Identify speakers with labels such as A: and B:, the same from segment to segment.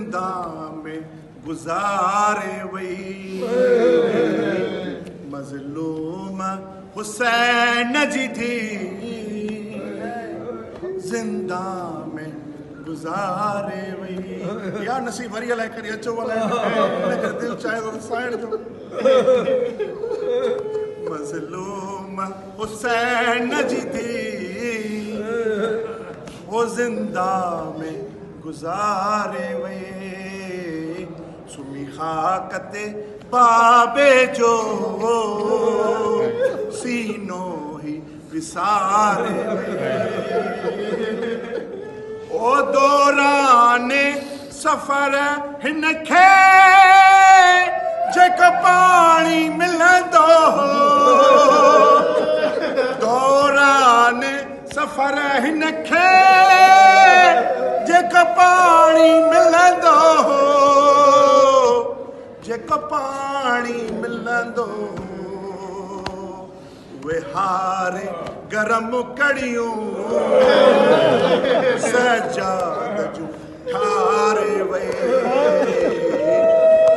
A: जिंदा में गुजारे वही मजलूम हुसैन जी थी जिंदा में गुजारे वही। या नसीब वरी अलाए करे अचो अलाए दिल चाहे तो साइड दो मजलूम हुसैन जी थी वो जिंदा में गुजारे वे सुमी खाकते बाबे जो सीनो ही विसारे ओ दौराने सफर हिन खे जेको पानी मिलंदो दौराने सफर हिन खे जेको पानी मिलंदो जेको पानी मिलंदो वे हारे गरम कड़ियूं सजाद जूं ठारे वे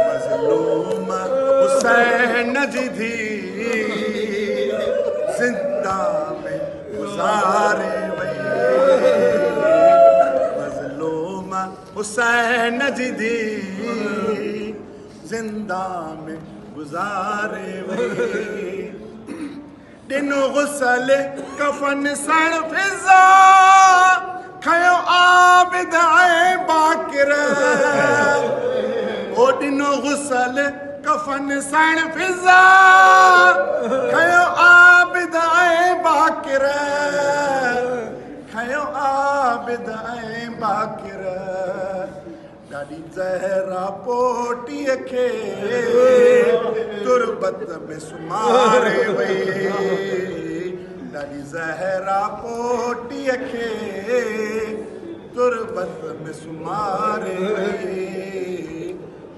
A: मज़लूम हुसैन जी थी जिंदा में गुजारे वे मज़लूम हुसैन जी थी जिंदा में गुजारे वे दिनो गुसल कफन सण फिजा खयो आबिद ऐं बाकिर ओ दिनो गुसल कफन सण फिजा खयो आबिद ऐं बाकिर खयो आबिद ऐं बाकिर ॾाढी ज़हरा पोटीअ खे तुरबत में सुमारे वई ॾाढी ज़हरा पोटीअ खे तुरबत में सुमारे वई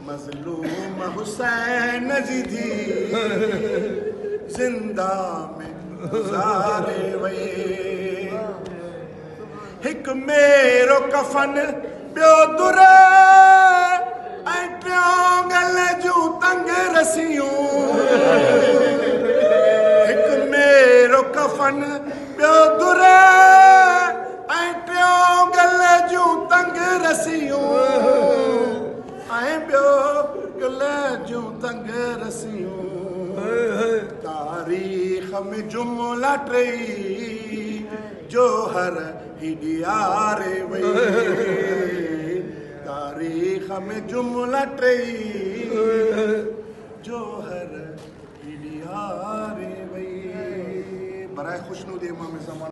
A: मज़लूम हुसैन जी थी जिंदा में गुज़ारे वई हिकु मेरो कफन ॿियो दुर ऐं टियों गल जूं तंग रसियूं हिकु मेरो कफन ॿियो दुर ऐं टियों गल जूं तंग रसियूं ऐं ॿियो गल जूं तंग रसियूं तारीख़ में जुमला टई जोहर ही ॾियारे वई तारीख़ में जुमला टई जोहर ही ॾियारे वई बराए खुशनूदी इमाम ज़मान